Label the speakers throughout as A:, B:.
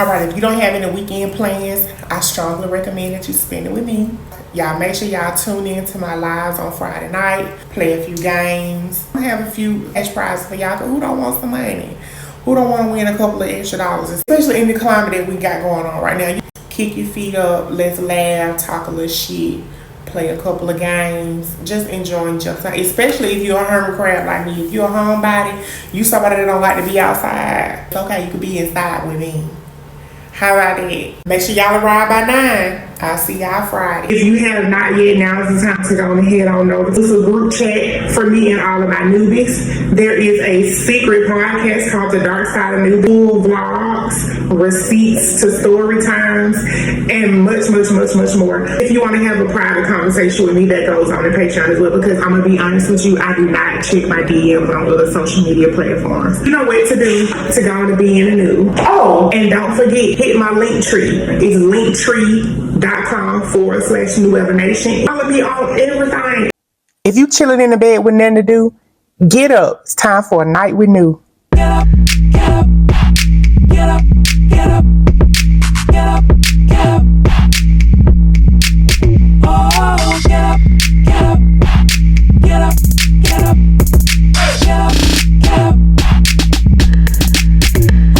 A: All right, if you don't have any weekend plans, I strongly recommend that you spend it with me. Y'all make sure y'all tune in to my lives on Friday night, play a few games, have a few cash prizes for y'all who don't want some money, who don't want to win a couple of extra dollars, especially in the climate that we got going on right now. You kick your feet up, let's laugh, talk a little shit, play a couple of games, just enjoying your time. Especially if you're a hermit crab like me. If you're a homebody, you somebody that don't like to be outside. It's okay, you could be inside with me. How about that? Make sure y'all arrive by 9. I'll see y'all Friday. If you have not yet, now is the time to go ahead on over. This is a group chat for me and all of my newbies. There is a secret podcast called The Dark Side of New Full vlogs, receipts to story times, and much, much, much, much more. If you want to have a private conversation with me, that goes on the Patreon as well, because I'm going to be honest with you, I do not check my DMs on other social media platforms. You know what to do to go on to be in the new. Oh, and don't forget, hit my link tree. It's linktree.com/NewEvaNation. Follow me on everything. If you chilling in the bed with nothing to do, get up. It's time for a night with New. Get up, get up, get up, get up, get up, get up. Oh, get up, get up, get up, get up, get up, get up.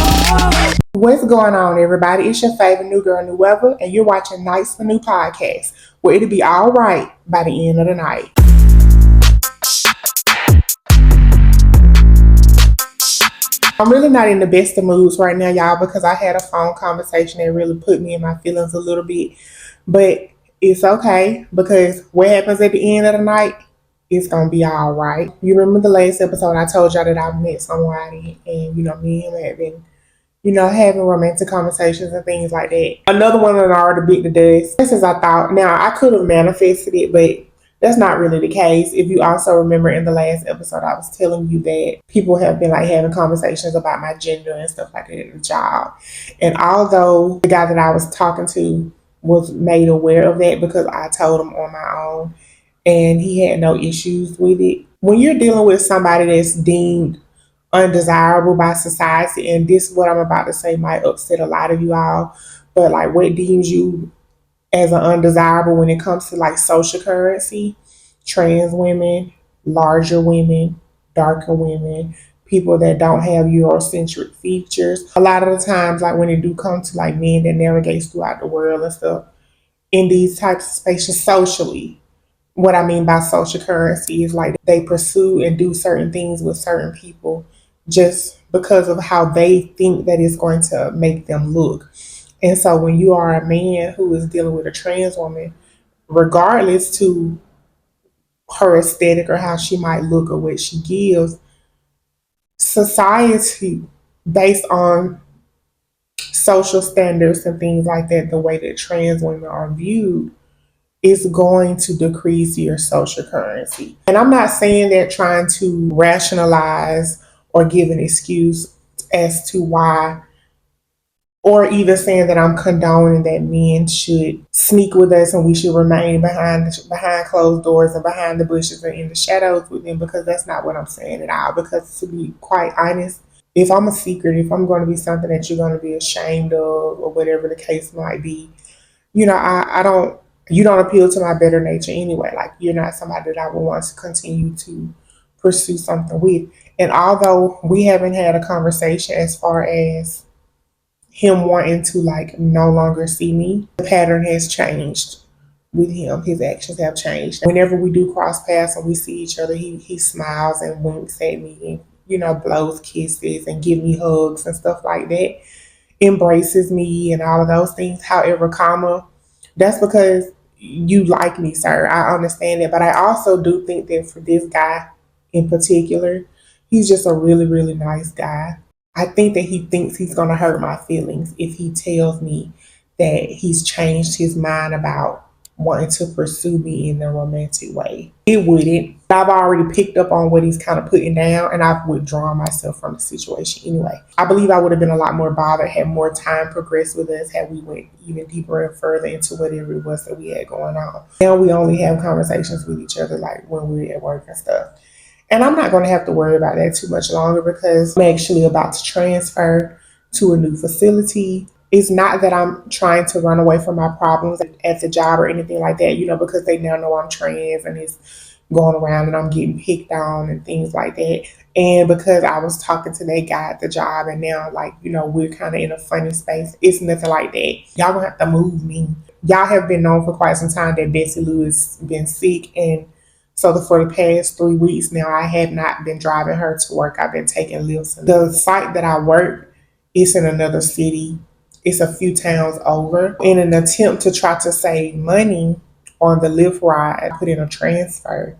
A: Oh. What's going on, everybody? It's your favorite new girl, New Ever, and you're watching Nights for New podcast, where it'll be all right by the end of the night. I'm really not in the best of moods right now, y'all, because I had a phone conversation that really put me in my feelings a little bit. But it's okay, because what happens at the end of the night, it's going to be all right. You remember the last episode I told y'all that I met somebody, and, me and him had been having romantic conversations and things like that. Another one that I already beat the dust. Just as I thought. Now, I could have manifested it, but that's not really the case. If you also remember in the last episode, I was telling you that people have been having conversations about my gender and stuff like that at the job. And although the guy that I was talking to was made aware of that because I told him on my own, and he had no issues with it. When you're dealing with somebody that's deemed undesirable by society, and this what I'm about to say might upset a lot of you all, but what deems you as an undesirable when it comes to social currency, trans women, larger women, darker women, people that don't have Eurocentric features. A lot of the times, when it do come to men that navigates throughout the world and stuff, in these types of spaces socially, what I mean by social currency is they pursue and do certain things with certain people just because of how they think that it's going to make them look. And so when you are a man who is dealing with a trans woman, regardless to her aesthetic or how she might look or what she gives, society, based on social standards and things like that, the way that trans women are viewed, is going to decrease your social currency. And I'm not saying that trying to rationalize or give an excuse as to why, or even saying that I'm condoning that men should sneak with us and we should remain behind closed doors and behind the bushes and in the shadows with them, because that's not what I'm saying at all. Because to be quite honest, if I'm a secret, if I'm going to be something that you're going to be ashamed of or whatever the case might be, I don't, you don't appeal to my better nature anyway. You're not somebody that I would want to continue to pursue something with. And although we haven't had a conversation as far as him wanting to no longer see me, the pattern has changed with him. His actions have changed. Whenever we do cross paths and we see each other, he smiles and winks at me and, blows kisses and give me hugs and stuff like that, embraces me and all of those things. However, that's because you like me, sir. I understand that. But I also do think that for this guy in particular, he's just a really, really nice guy. I think that he thinks he's going to hurt my feelings if he tells me that he's changed his mind about wanting to pursue me in a romantic way. It wouldn't. I've already picked up on what he's kind of putting down, and I've withdrawn myself from the situation anyway. I believe I would have been a lot more bothered had more time progressed with us, had we went even deeper and further into whatever it was that we had going on. Now we only have conversations with each other when we're at work and stuff. And I'm not going to have to worry about that too much longer because I'm actually about to transfer to a new facility It's not that I'm trying to run away from my problems at the job or anything like that, because they now know I'm trans and it's going around and I'm getting picked on and things like that. And because I was talking to that guy at the job and now, like, we're kind of in a funny space, it's nothing like that. Y'all gonna have to move me. Y'all have been known for quite some time that Bessie Lou has been sick. And so for the past 3 weeks now, I have not been driving her to work. I've been taking lifts. The site that I work is in another city. It's a few towns over. In an attempt to try to save money on the Lyft ride, I put in a transfer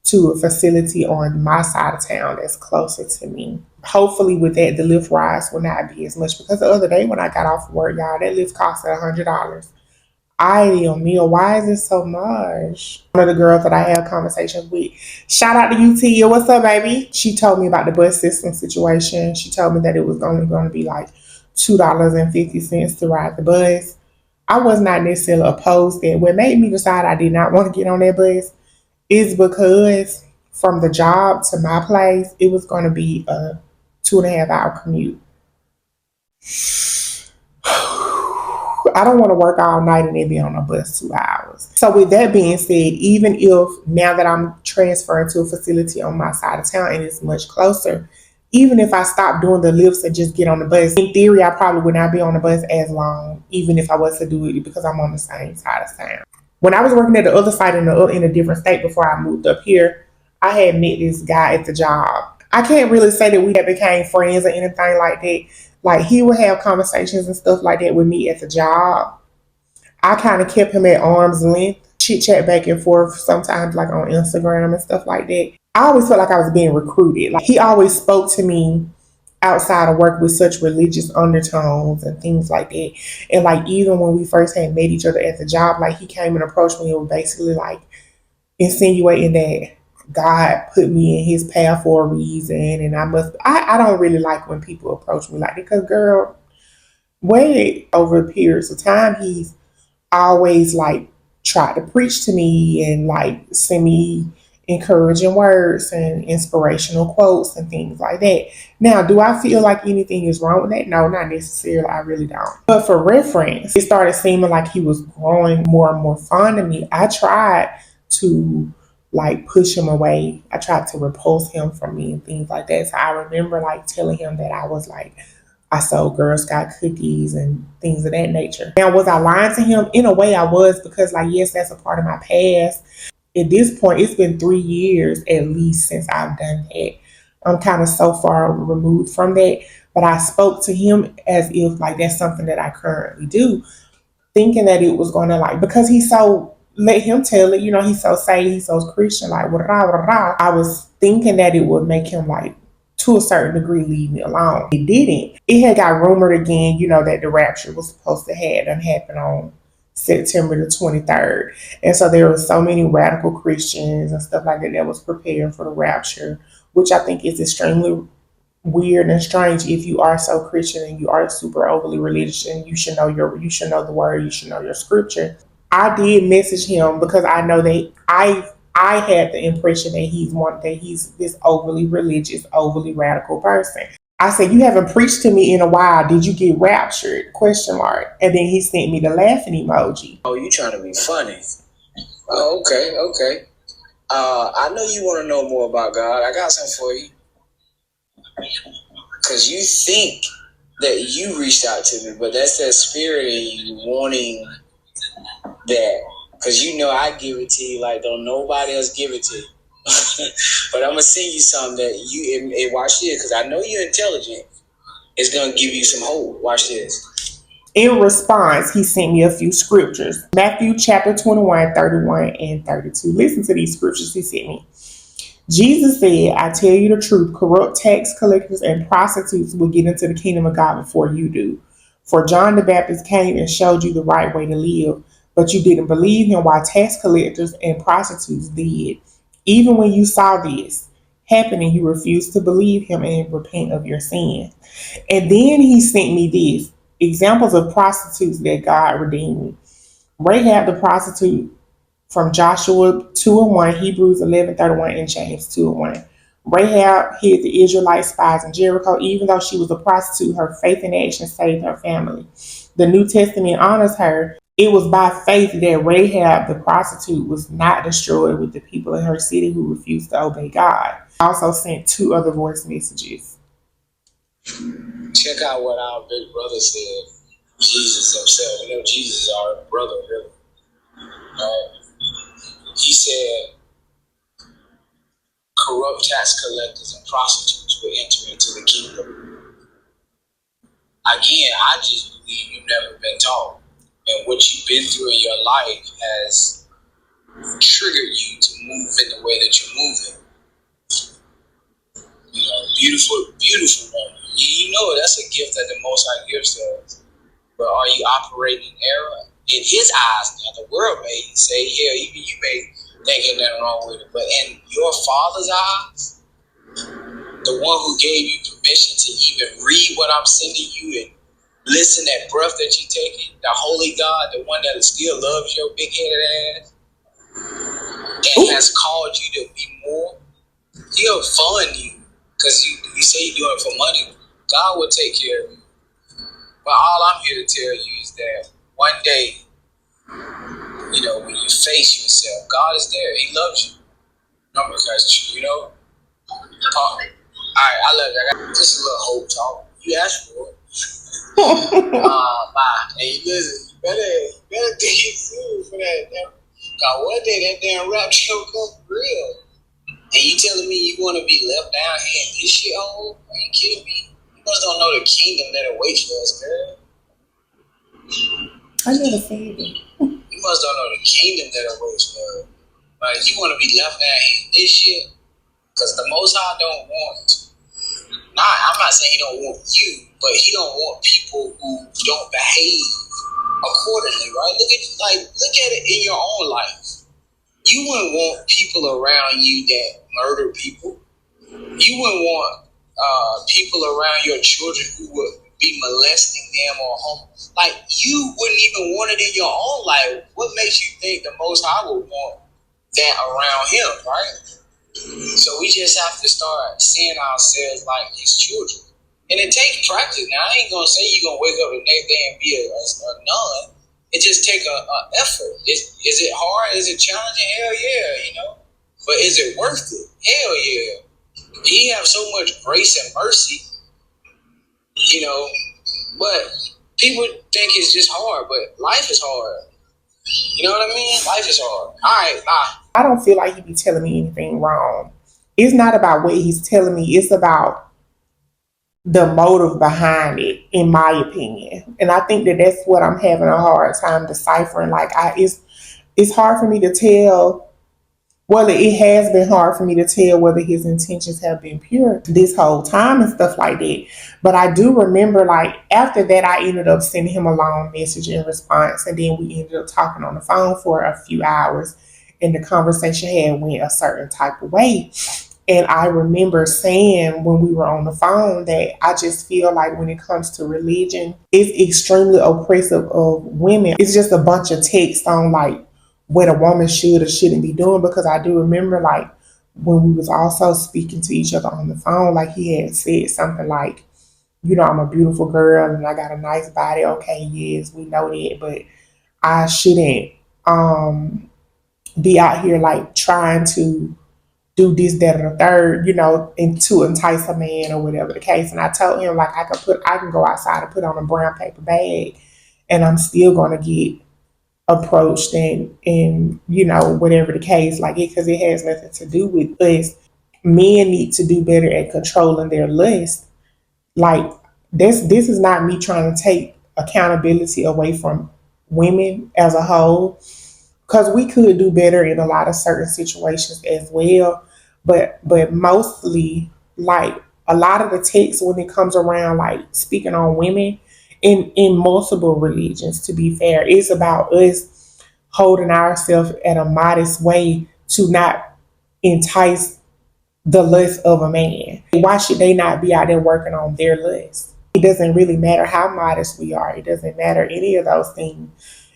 A: to a facility on my side of town that's closer to me. Hopefully, with that, the Lyft rides will not be as much because the other day when I got off work, y'all, that Lyft costed $100. Meal, why is it so much? One of the girls that I have conversations with, shout out to UT, what's up, baby? She told me about the bus system situation. She told me that it was only going to be like $2.50 to ride the bus. I was not necessarily opposed to it. What made me decide I did not want to get on that bus is because from the job to my place, it was going to be a 2.5 hour commute. I don't want to work all night and then be on a bus 2 hours. So with that being said, even if now that I'm transferring to a facility on my side of town and it's much closer, even if I stop doing the lifts and just get on the bus, in theory, I probably would not be on the bus as long, even if I was to do it because I'm on the same side of town. When I was working at the other site in a different state before I moved up here, I had met this guy at the job. I can't really say that we had became friends or anything like that. Like he would have conversations and stuff like that with me at the job. I kind of kept him at arm's length, chit chat back and forth, sometimes like on Instagram and stuff like that. I always felt like I was being recruited. Like he always spoke to me outside of work with such religious undertones and things like that. And like even when we first had met each other at the job, like he came and approached me and was basically like insinuating that God put me in his path for a reason and I don't really like when people approach me like that because girl, wait, over periods of time he's always like tried to preach to me and like send me encouraging words and inspirational quotes and things like that. Now, do I feel like anything is wrong with that? No, not necessarily. I really don't. But for reference, it started seeming like he was growing more and more fond of me. I tried to like push him away. I tried to repulse him from me and things like that. So I remember like telling him that I was like I sold Girl Scout cookies and things of that nature. Now, was I lying to him? In a way, I was because, like, yes, that's a part of my past. At this point, it's been 3 years at least since I've done that. I'm kind of so far removed from that. But I spoke to him as if, like, that's something that I currently do, thinking that it was going to, like, because he's so, let him tell it, he's so saved, he's so Christian, like, rah, rah, rah. I was thinking that it would make him, like, to a certain degree, leave me alone. It didn't. It had got rumored again, that the rapture was supposed to happen on September the 23rd. And so there were so many radical Christians and stuff like that that was preparing for the rapture, which I think is extremely weird and strange if you are so Christian and you are super overly religious and you should know the word, you should know your scripture. I did message him because I know that I had the impression that he's this overly religious, overly radical person. I said, "You haven't preached to me in a while. Did you get raptured?" Question mark. And then he sent me the laughing emoji.
B: Oh, you trying to be funny? Oh, okay, okay. I know you want to know more about God. I got something for you. Because you think that you reached out to me, but that's that spirit in you wanting that. Because I give it to you like don't nobody else give it to you. But I'm going to send you something that you, and watch this, because I know you're intelligent. It's going to give you some hope. Watch this.
A: In response, he sent me a few scriptures. Matthew chapter 21, 31, and 32. Listen to these scriptures he sent me. Jesus said, I tell you the truth, corrupt tax collectors and prostitutes will get into the kingdom of God before you do. For John the Baptist came and showed you the right way to live, but you didn't believe him while tax collectors and prostitutes did. Even when you saw this happening, you refused to believe him and repent of your sin. And then he sent me this examples of prostitutes that God redeemed. Rahab the prostitute from Joshua 2:1, Hebrews 11:31, and James 2:1. Rahab hid the Israelite spies in Jericho. Even though she was a prostitute, her faith and action saved her family. the New Testament honors her, it was by faith that Rahab the prostitute was not destroyed with the people in her city who refused to obey God. I also sent 2 other voice messages.
B: Check out what our big brother said. Jesus himself. You know, Jesus is our brother, really. He said, corrupt tax collectors and prostitutes will enter into the kingdom. Again, I just believe you've never been taught. And what you've been through in your life has triggered you to move in the way that you're moving. You know, beautiful, beautiful woman. You know that's a gift that the Most High gives to us. But are you operating in error? In His eyes, now the world may say, hell, even you may think there's nothing wrong with it. But in your Father's eyes, the one who gave you permission to even read what I'm sending you and listen that breath that you're taking, the Holy God, the one that still loves your big-headed ass and has called you to be more, He'll fund you because you say you're doing it for money. God will take care of you. But all I'm here to tell you is that one day, you know, when you face yourself, God is there. He loves you. No, because you know. All right, I love you. I got just a little hope talk. You asked for it. Bye. Hey, listen, you better take it serious for that. Cause one day that damn rap show come real. And you telling me you want to be left down here in this shit hole? Are you kidding me? You must don't know the kingdom that awaits for us, girl.
A: I never said that.
B: You must don't know the kingdom that awaits for us. Like, you want to be left down here in this shit? Because the Most High don't want. I'm not saying He don't want you, but He don't want people who don't behave accordingly, right? Look at it in your own life. You wouldn't want people around you that murder people. You wouldn't want people around your children who would be molesting them or home. Like, you wouldn't even want it in your own life. What makes you think the Most High would want that around Him, right? So we just have to start seeing ourselves like His children. And it takes practice. Now, I ain't going to say you're going to wake up the next day and be a nun. It just takes an effort. Is it hard? Is it challenging? Hell yeah, you know. But is it worth it? Hell yeah. He have so much grace and mercy, you know. But people think it's just hard, but life is hard. You know what I mean? Life is hard. All right, bye.
A: I don't feel like He be telling me anything wrong. It's not about what He's telling me. It's about the motive behind it, in my opinion. And I think that that's what I'm having a hard time deciphering. Like, it's hard for me to tell. Well, it has been hard for me to tell whether His intentions have been pure this whole time and stuff like that. But I do remember, like, after that, I ended up sending him a long message in response, and then we ended up talking on the phone for a few hours, and the conversation had went a certain type of way. And I remember saying when we were on the phone that I just feel like when it comes to religion, it's extremely oppressive of women. It's just a bunch of text on like what a woman should or shouldn't be doing, because I do remember, like, when we was also speaking to each other on the phone, like, he had said something like, you know, I'm a beautiful girl and I got a nice body. Okay, yes, we know that, but I shouldn't be out here like trying to do this, that, or the third, you know, and to entice a man or whatever the case. And I told him, like, I can go outside and put on a brown paper bag and I'm still gonna get approached and you know, whatever the case, like, it, because it has nothing to do with us. Men need to do better at controlling their lust. Like, this is not me trying to take accountability away from women as a whole, because we could do better in a lot of certain situations as well. But mostly, like, a lot of the text when it comes around, like, speaking on women in multiple religions, to be fair, is about us holding ourselves at a modest way to not entice the lust of a man. Why should they not be out there working on their lust? It doesn't really matter how modest we are. It doesn't matter any of those things.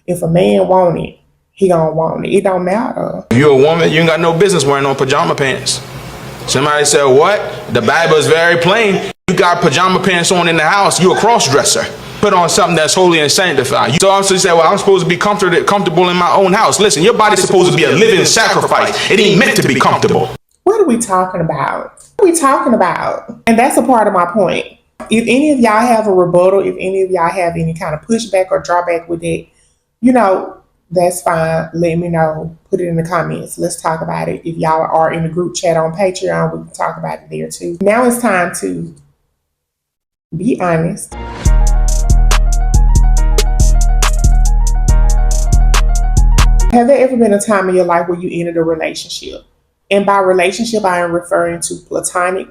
A: If a man want it, he gonna want it. It don't matter.
C: If you're a woman, you ain't got no business wearing no pajama pants. Somebody said, what? The Bible is very plain. You got pajama pants on in the house, you a cross dresser. put on something that's holy and sanctified. So also you say, well, I'm supposed to be comfortable in my own house. Listen, your body's supposed to be a living sacrifice. It ain't meant to be comfortable.
A: What are we talking about? What are we talking about? And that's a part of my point. If any of y'all have a rebuttal, if any of y'all have any kind of pushback or drawback with it, that's fine. Let me know. Put it in the comments. Let's talk about it. If y'all are in the group chat on Patreon, we can talk about it there too. Now it's time to be honest. Have there ever been a time in your life where you ended a relationship? And by relationship, I am referring to platonic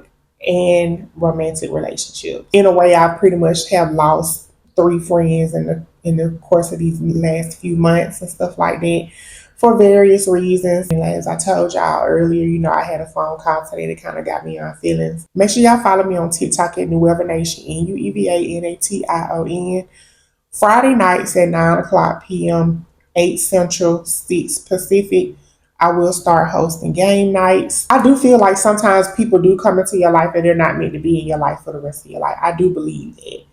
A: and romantic relationship. In a way, I pretty much have lost 3 friends in the course of these last few months and stuff like that for various reasons. And as I told y'all earlier, I had a phone call today that kind of got me on feelings. Make sure y'all follow me on TikTok at Nueva Nation, NUEVANATION. Friday nights at 9 o'clock p.m., 8 Central, 6 Pacific. I will start hosting game nights. I do feel like sometimes people do come into your life and they're not meant to be in your life for the rest of your life. I do believe that.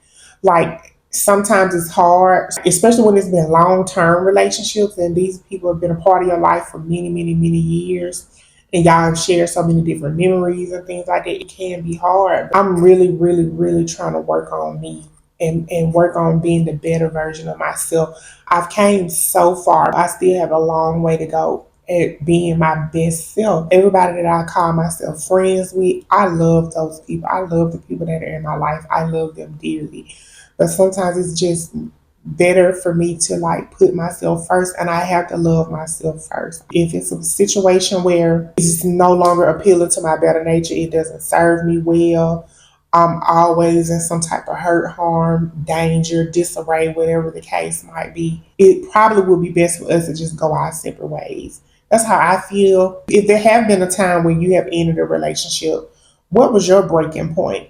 A: Like, sometimes it's hard, especially when it's been long-term relationships and these people have been a part of your life for many, many, many years. And y'all have shared so many different memories and things like that. It can be hard. I'm really, really, really trying to work on me and work on being the better version of myself. I've came so far. I still have a long way to go at being my best self. Everybody that I call myself friends with, I love those people. I love the people that are in my life. I love them dearly. But sometimes it's just better for me to put myself first, and I have to love myself first. If it's a situation where it's no longer appealing to my better nature, it doesn't serve me well, I'm always in some type of hurt, harm, danger, disarray, whatever the case might be, it probably would be best for us to just go our separate ways. That's how I feel. If there have been a time when you have ended a relationship, what was your breaking point?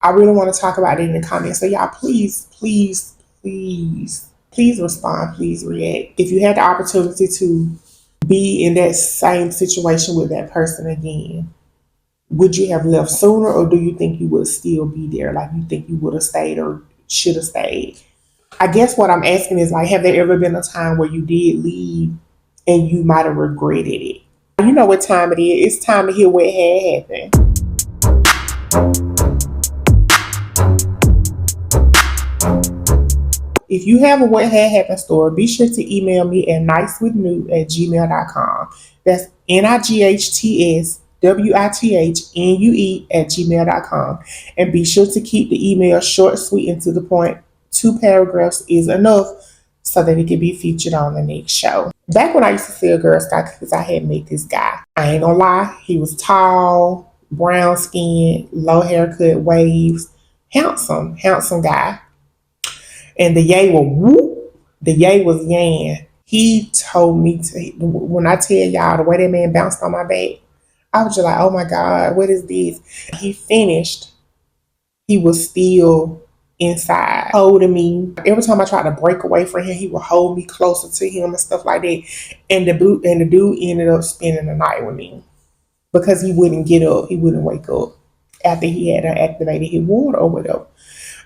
A: I really want to talk about it in the comments. So y'all, please, please, please, please respond. Please react. If you had the opportunity to be in that same situation with that person again, would you have left sooner, or do you think you would still be there? Like, you think you would have stayed or should have stayed? I guess what I'm asking is, have there ever been a time where you did leave and you might have regretted it? You know what time it is. It's time to hear what had happened. If you have a what had happened story, be sure to email me at nicewithnue@gmail.com. That's NIGHTSWITHNUE@gmail.com. And be sure to keep the email short, sweet, and to the point. 2 paragraphs is enough so that it can be featured on the next show. Back when I used to sell Girl Scout cookies, I had met this guy. I ain't gonna lie, he was tall, brown skin, low haircut, waves, handsome guy. And the yay was whoop, the yay was yan. He told me when I tell y'all the way that man bounced on my back, I was just like, oh my God, what is this? He finished, he was still inside, holding me. Every time I tried to break away from him, he would hold me closer to him and stuff like that. And the dude ended up spending the night with me because he wouldn't get up, he wouldn't wake up after he had activated his water or whatever.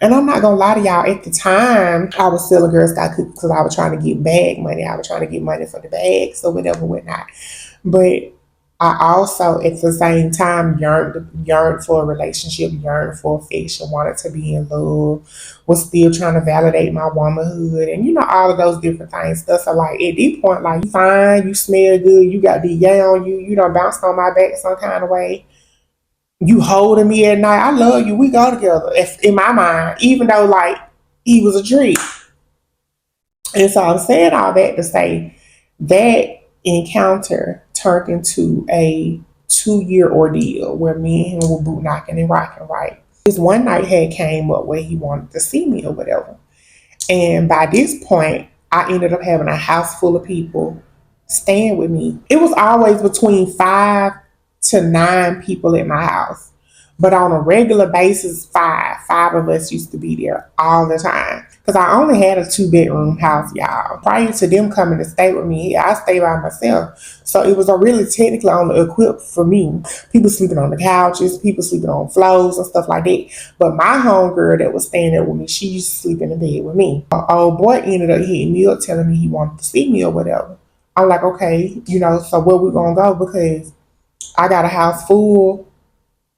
A: And I'm not gonna lie to y'all, at the time, I was selling Girl Scout cookies because I was trying to get bag money. I was trying to get money for the bags or whatever, whatnot. But I also, at the same time, yearned for a relationship, yearned for affection, wanted to be in love, was still trying to validate my womanhood, and all of those different things. So at this point, you fine, you smell good, you got the yay on you, you done bounced on my back some kind of way. You holding me at night. I love you. We go together. In my mind, even though he was a trick. And so I'm saying all that to say that encounter turned into a 2-year ordeal where me and him were boot knocking and rocking, right? This one night had came up where he wanted to see me or whatever. And by this point, I ended up having a house full of people staying with me. It was always between 5 to 9 people at my house. But on a regular basis, five of us used to be there all the time. Because I only had a 2-bedroom house, y'all. Prior to them coming to stay with me, I stayed by myself. So it was a really technically only equipped for me. People sleeping on the couches, people sleeping on floors and stuff like that. But my homegirl that was staying there with me, she used to sleep in the bed with me. Our old boy ended up hitting me up telling me he wanted to see me or whatever. I'm like, okay, so where we gonna go? Because I got a house full,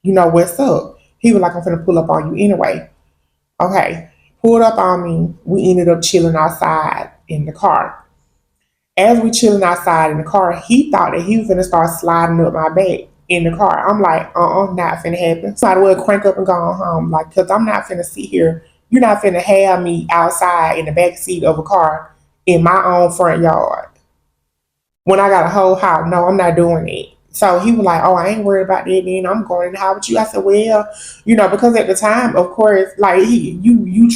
A: what's up? He was like, I'm finna pull up on you anyway. Okay, pulled up on me. We ended up chilling outside in the car. As we chilling outside in the car, he thought that he was gonna start sliding up my back in the car. I'm like, not finna happen. So I would crank up and go home, like, cause I'm not finna sit here. You're not finna have me outside in the back seat of a car in my own front yard when I got a whole house. No, I'm not doing it. So he was like, oh, I ain't worried about that then. I'm going in the house with you. I said, well, because at the time, of course, like you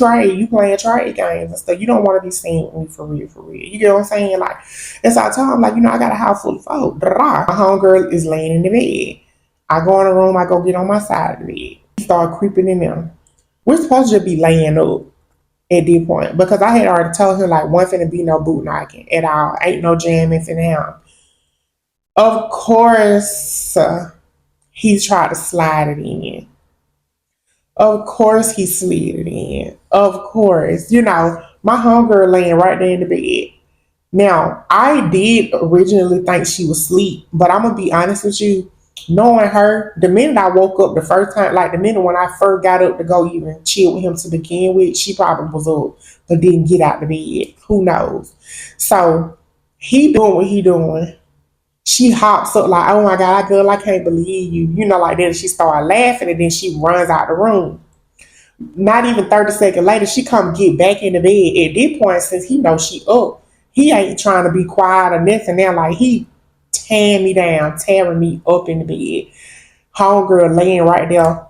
A: playing trade games and stuff. You don't want to be seen with me for real, for real. You get what I'm saying? Like, and so I told him, like, I got a house full of folk. My homegirl is laying in the bed. I go in the room, I go get on my side of the bed. He started creeping in there. We're supposed to be laying up at this point because I had already told him, like, one finna be no boot knocking at all. Ain't no jamming finna happen. Of course, he tried to slide it in. Of course, he slid it in. Of course, my homegirl laying right there in the bed. Now, I did originally think she was asleep, but I'm gonna be honest with you. Knowing her, the minute I woke up the first time, like the minute when I first got up to go even chill with him to begin with, she probably was up but didn't get out the bed. Who knows? So he doing what he doing. She hops up like, oh my God, girl, I can't believe you. Like that. She started laughing and then she runs out the room. Not even 30 seconds later, she come get back in the bed. At this point, since he knows she up, he ain't trying to be quiet or nothing. Now, like, he tearing me down, tearing me up in the bed. Homegirl laying right there.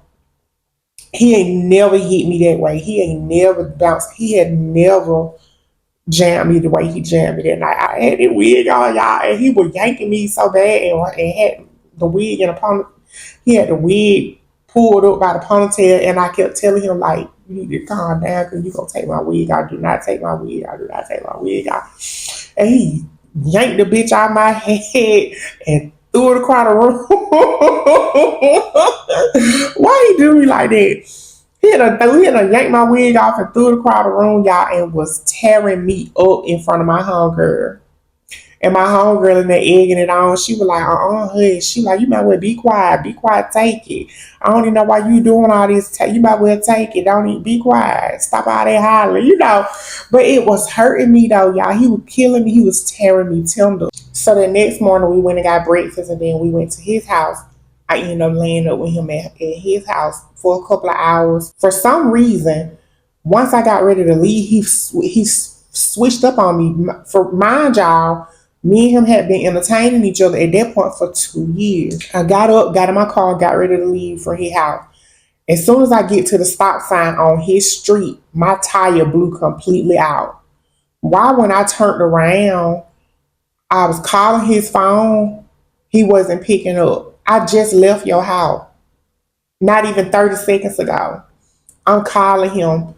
A: He ain't never hit me that way. He ain't never bounced. He had never jammed me the way he jammed me that night. I had that wig on, y'all, and he was yanking me so bad and had the wig in a ponytail. He had the wig pulled up by the ponytail, and I kept telling him, like, you need to calm down because you're going to take my wig. I do not take my wig. I do not take my wig out. And he yanked the bitch out of my head and threw it across the room. Why he do me like that? He had yanked my wig off and threw it across the room, y'all, and was tearing me up in front of my homegirl. And my homegirl in there egging it on. She was like, hush. She like, you might well be quiet. Be quiet, take it. I don't even know why you doing all this. You might well take it. Don't even be quiet. Stop all that hollering, But it was hurting me, though, y'all. He was killing me. He was tearing me tender. So the next morning, we went and got breakfast, and then we went to his house. I ended up laying up with him at his house for a couple of hours. For some reason, once I got ready to leave, he switched up on me. For mind y'all, me and him had been entertaining each other at that point for 2 years. I got up, got in my car, got ready to leave for his house. As soon as I get to the stop sign on his street, my tire blew completely out. Why, when I turned around, I was calling his phone, he wasn't picking up. I just left your house not even 30 seconds ago. I'm calling him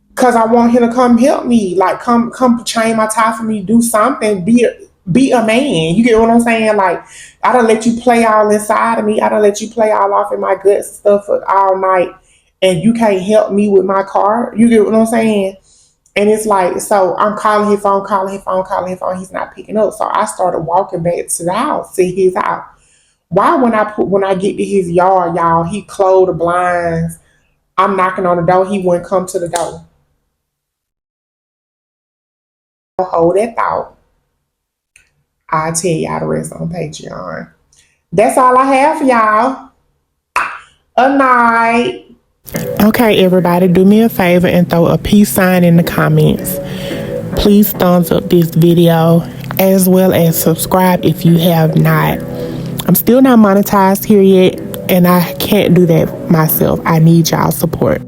A: because I want him to come help me. Like, come change my tire for me, do something, be a man. You get what I'm saying? Like, I don't let you play all inside of me. I don't let you play all off in my guts and stuff all night. And you can't help me with my car. You get what I'm saying? And it's like, so I'm calling his phone. He's not picking up. So I started walking back to the house, to his house. Why, when I get to his yard, y'all, he closed the blinds. I'm knocking on the door. He wouldn't come to the door. Hold that thought. I'll tell y'all the rest on Patreon. That's all I have for y'all. A night. Okay, everybody, do me a favor and throw a peace sign in the comments. Please thumbs up this video as well as subscribe if you have not. I'm still not monetized here yet, and I can't do that myself. I need y'all support.